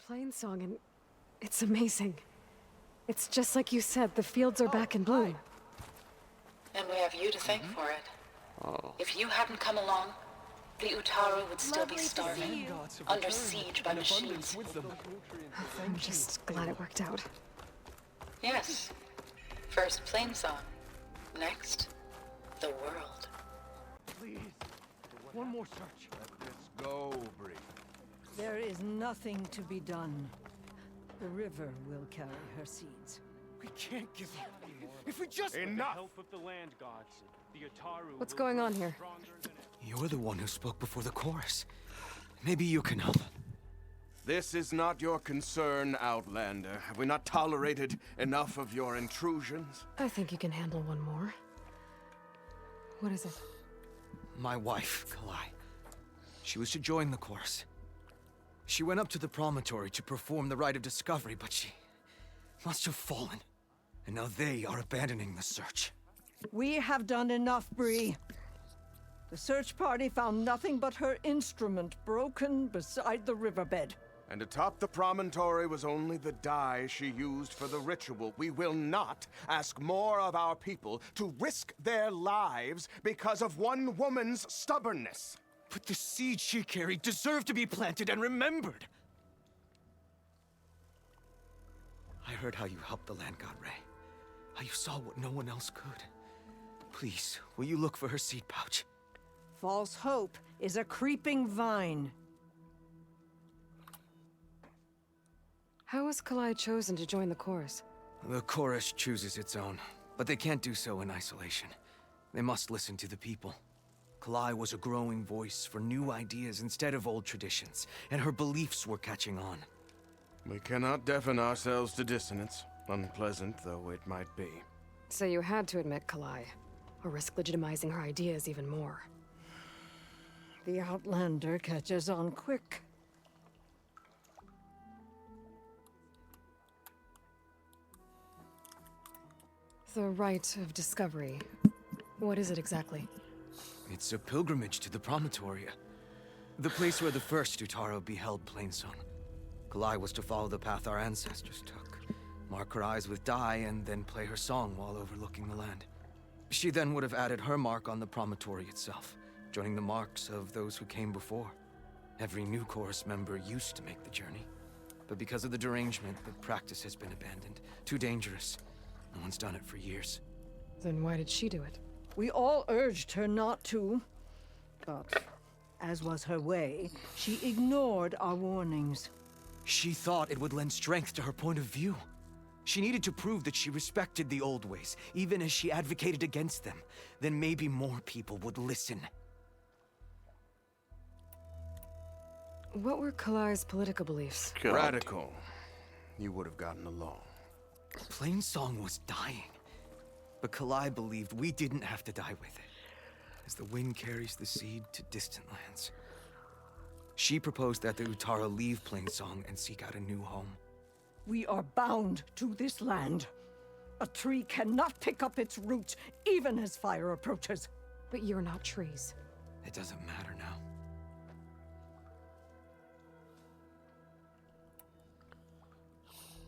Plainsong, and it's amazing. It's just like you said, the fields are back in bloom. And we have you to thank for it. Oh. If you hadn't come along, the Utaru would still be starving, under siege by machines. I'm just glad it worked out. Yes. First Plainsong. Next, the world. Please, one more search. Let this go, Bree. There is nothing to be done. The river will carry her seeds. We can't give up. If we just... Enough! With the help of the land gods, the Utaru What's will going grow on here? stronger than ever. You're the one who spoke before the chorus. Maybe you can help. This is not your concern, Outlander. Have we not tolerated enough of your intrusions? I think you can handle one more. What is it? My wife, Kalai. She was to join the chorus. She went up to the Promontory to perform the rite of discovery, but she must have fallen. And now they are abandoning the search. We have done enough, Bree. The search party found nothing but her instrument broken beside the riverbed. And atop the promontory was only the dye she used for the ritual. We will not ask more of our people to risk their lives because of one woman's stubbornness. But the seed she carried deserved to be planted and remembered. I heard how you helped the land god Ray. How you saw what no one else could. Please, will you look for her seed pouch? False hope is a creeping vine. How was Kalai chosen to join the chorus? The chorus chooses its own, but they can't do so in isolation. They must listen to the people. Kalai was a growing voice for new ideas instead of old traditions, and her beliefs were catching on. We cannot deafen ourselves to dissonance, unpleasant though it might be. So you had to admit Kalai, or risk legitimizing her ideas even more. The Outlander catches on quick. The rite of discovery. What is it exactly? It's a pilgrimage to the Promontory. The place where the first Utaru beheld Plainsong. Kalai was to follow the path our ancestors took. Mark her eyes with dye and then play her song while overlooking the land. She then would have added her mark on the Promontory itself, joining the marks of those who came before. Every new chorus member used to make the journey. But because of the derangement, the practice has been abandoned. Too dangerous. No one's done it for years. Then why did she do it? We all urged her not to, but as was her way, she ignored our warnings. She thought it would lend strength to her point of view. She needed to prove that she respected the old ways, even as she advocated against them. Then maybe more people would listen. What were Kalai's political beliefs? God. Radical. You would have gotten along. Plainsong was dying. But Kalai believed we didn't have to die with it, as the wind carries the seed to distant lands. She proposed that the Utaru leave Plainsong and seek out a new home. We are bound to this land. A tree cannot pick up its roots, even as fire approaches. But you're not trees. It doesn't matter now.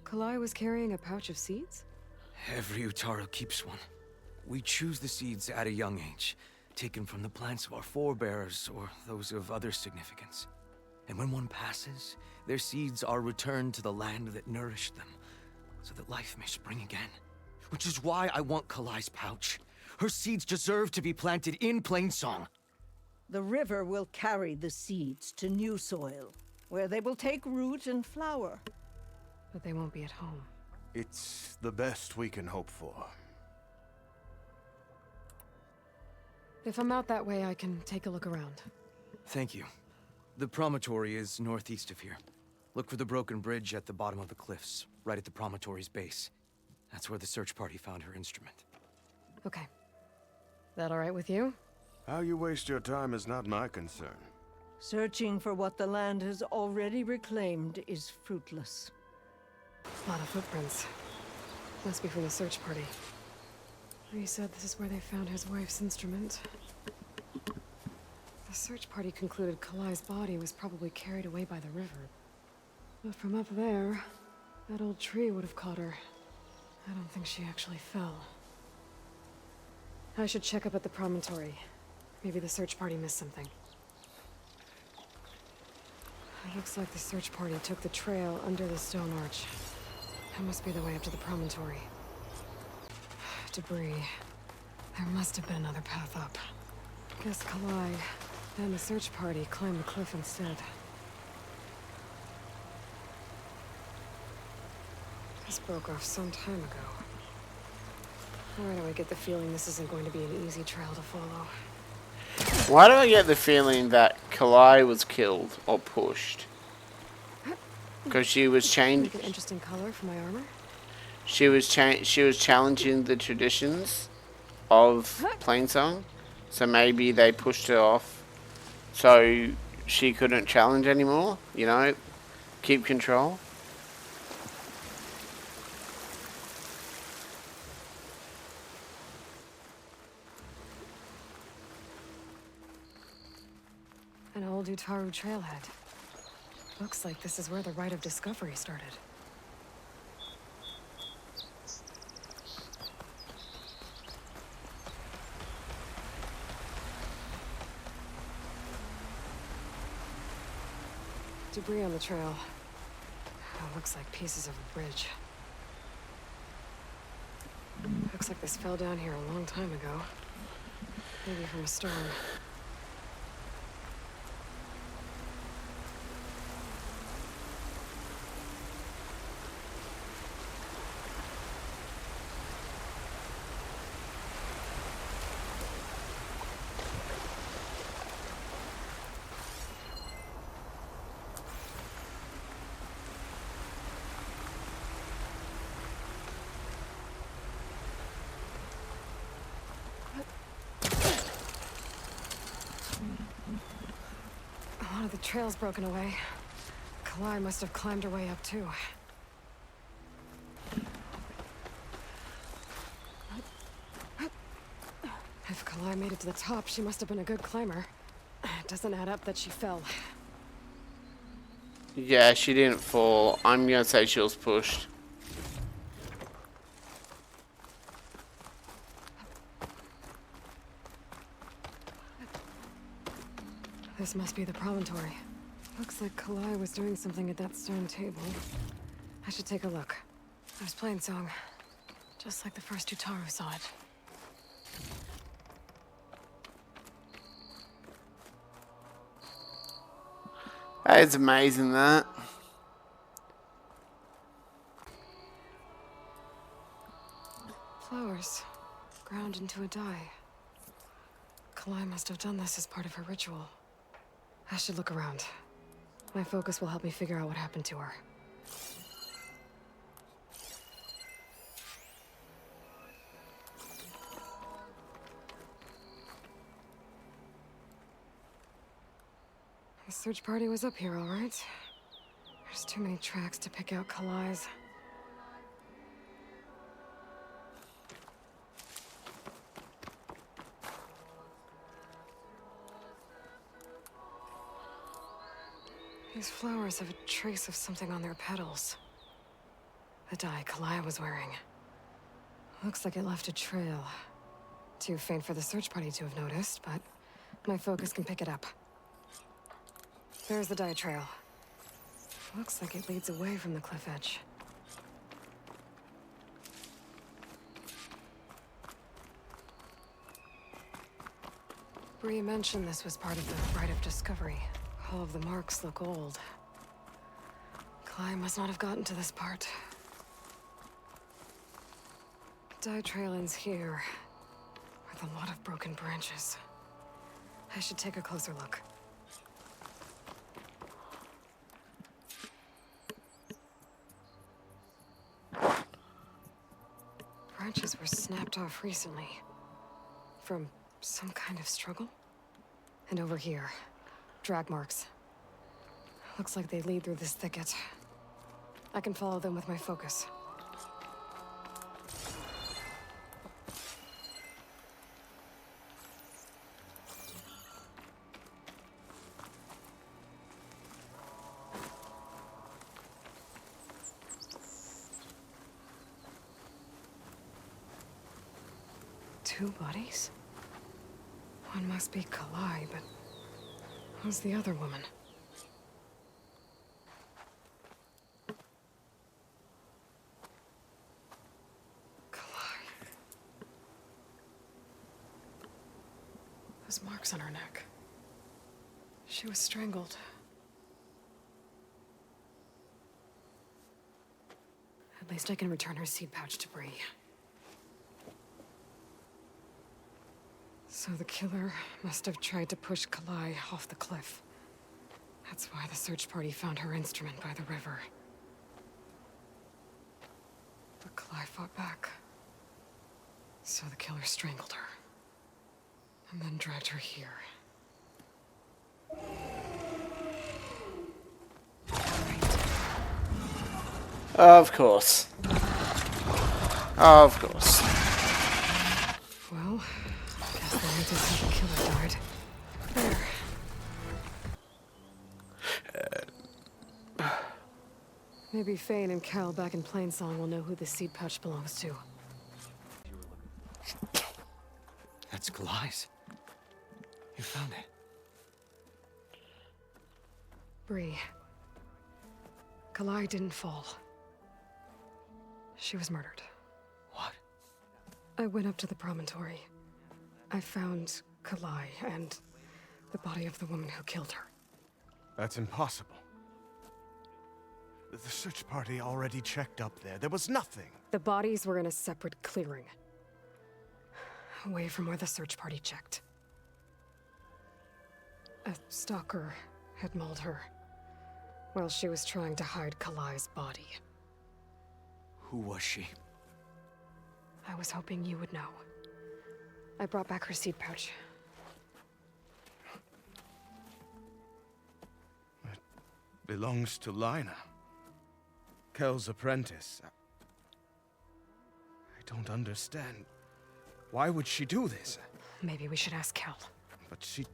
Kalai was carrying a pouch of seeds? Every Utaru keeps one. We choose the seeds at a young age, taken from the plants of our forebears or those of other significance. And when one passes, their seeds are returned to the land that nourished them, so that life may spring again. Which is why I want Kalai's pouch. Her seeds deserve to be planted in Plainsong. The river will carry the seeds to new soil, where they will take root and flower. But they won't be at home. It's the best we can hope for. If I'm out that way, I can take a look around. Thank you. The Promontory is northeast of here. Look for the broken bridge at the bottom of the cliffs, right at the Promontory's base. That's where the search party found her instrument. Okay. That all right with you? How you waste your time is not my concern. Searching for what the land has already reclaimed is fruitless. A lot of footprints. Must be from the search party. He said this is where they found his wife's instrument. The search party concluded Kalai's body was probably carried away by the river. But from up there, that old tree would have caught her. I don't think she actually fell. I should check up at the Promontory. Maybe the search party missed something. It looks like the search party took the trail under the stone arch. That must be the way up to the Promontory. Debris. There must have been another path up. Guess Kalai and the search party climbed the cliff instead. This broke off some time ago. Why do I get the feeling this isn't going to be an easy trail to follow? Why do I get the feeling that Kalai was killed or pushed? Because she was Make changed. an interesting color for my armor. She was challenging the traditions of Plainsong, so maybe they pushed her off, so she couldn't challenge anymore. You know, keep control. An old Utaru trailhead. Looks like this is where the Rite of Discovery started. Debris on the trail. Looks like pieces of a bridge. Looks like this fell down here a long time ago. Maybe from a storm. A lot of the trail's broken away. Kalai must have climbed her way up too. If Kalai made it to the top, she must have been a good climber. It doesn't add up that she fell. Yeah, she didn't fall. I'm gonna say she was pushed. This must be the Promontory. Looks like Kalai was doing something at that stone table. I should take a look. There's Plainsong. Just like the first Utaru saw it. It's amazing that. Flowers. Ground into a dye. Kalai must have done this as part of her ritual. I should look around. My focus will help me figure out what happened to her. The search party was up here, all right. There's too many tracks to pick out Kalai's. These flowers have a trace of something on their petals. The dye Kalai was wearing. Looks like it left a trail. Too faint for the search party to have noticed, but my focus can pick it up. There's the dye trail. Looks like it leads away from the cliff edge. Bree mentioned this was part of the Rite of Discovery. All of the marks look old. Kalai must not have gotten to this part. Dye trail ends here, with a lot of broken branches. I should take a closer look. Branches were snapped off recently. From some kind of struggle? And over here, drag marks. Looks like they lead through this thicket. I can follow them with my focus. 2 bodies? One must be Kalai, but who's the other woman? Kalai. Those marks on her neck. She was strangled. At least I can return her seed pouch to Bree. So the killer must have tried to push Kalai off the cliff. That's why the search party found her instrument by the river. But Kalai fought back. So the killer strangled her. And then dragged her here. Of course. Of course. Well, guess that means that's how the killer died. There. Maybe Fane and Cal back in Plainsong will know who the seed pouch belongs to. That's Kalai's. You found it. Bree. Kalai didn't fall. She was murdered. What? I went up to the Promontory. I found Kalai and the body of the woman who killed her. That's impossible. The search party already checked up there. There was nothing. The bodies were in a separate clearing. Away from where the search party checked. A stalker had mauled her while she was trying to hide Kalai's body. Who was she? I was hoping you would know. I brought back her seed pouch. It belongs to Lina. Kel's apprentice. I don't understand. Why would she do this? Maybe we should ask Kel. But she...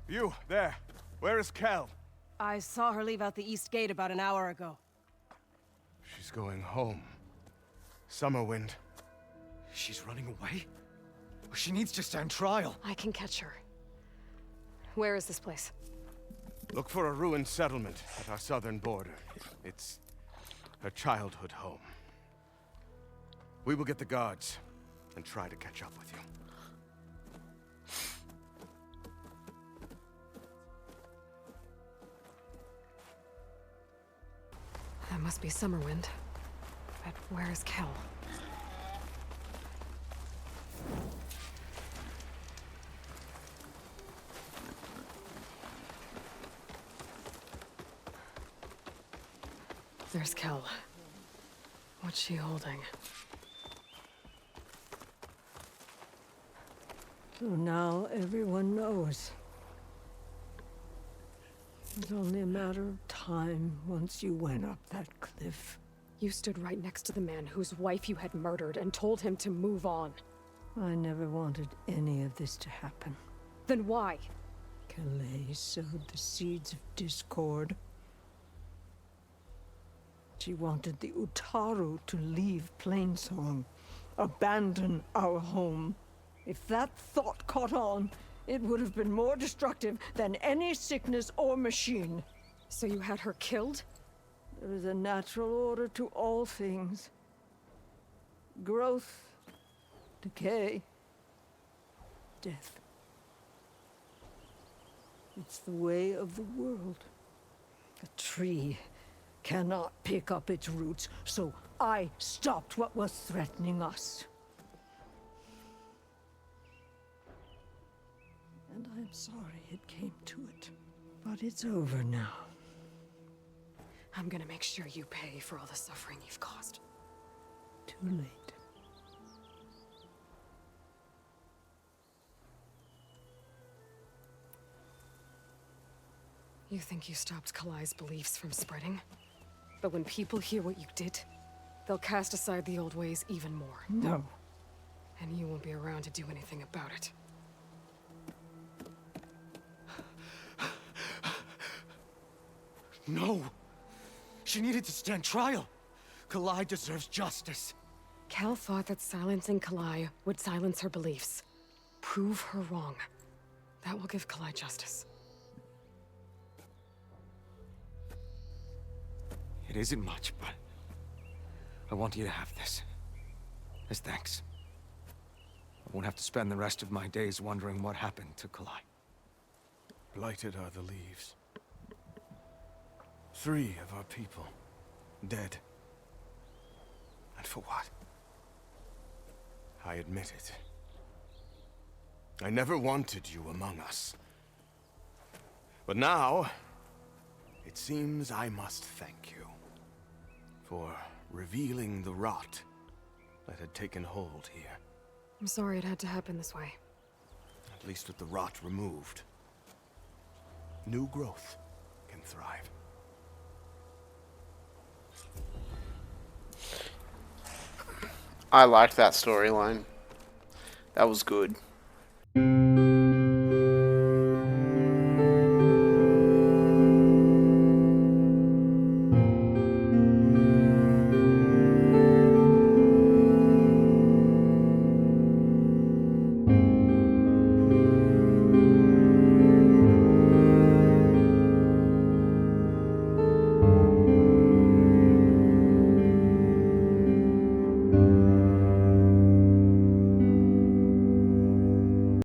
You, there. Where is Kel? I saw her leave out the east gate about an hour ago. She's going home. Summerwind. She's running away? She needs to stand trial. I can catch her. Where is this place? Look for a ruined settlement at our southern border. It's her childhood home. We will get the guards and try to catch up with you. That must be Summerwind. But where is Kel? There's Kel. What's she holding? So now everyone knows. It's only a matter of time once you went up that cliff. You stood right next to the man whose wife you had murdered and told him to move on. I never wanted any of this to happen. Then why? Calais sowed the seeds of discord. She wanted the Utaru to leave Plainsong, abandon our home. If that thought caught on, it would have been more destructive than any sickness or machine. So you had her killed? There is a natural order to all things. Growth, decay, death. It's the way of the world. A tree cannot pick up its roots, so I stopped what was threatening us. And I'm sorry it came to it. But it's over now. I'm gonna make sure you pay for all the suffering you've caused. Too late. You think you stopped Kalai's beliefs from spreading? But when people hear what you did, they'll cast aside the old ways even more. No. And you won't be around to do anything about it. No! She needed to stand trial! Kalai deserves justice. Kel thought that silencing Kalai would silence her beliefs. Prove her wrong. That will give Kalai justice. It isn't much, but I want you to have this. As thanks. I won't have to spend the rest of my days wondering what happened to Kalai. Blighted are the leaves. 3 of our people, dead. And for what? I admit it. I never wanted you among us. But now, it seems I must thank you for revealing the rot that had taken hold here. I'm sorry it had to happen this way. At least with the rot removed, new growth can thrive. I liked that storyline. That was good.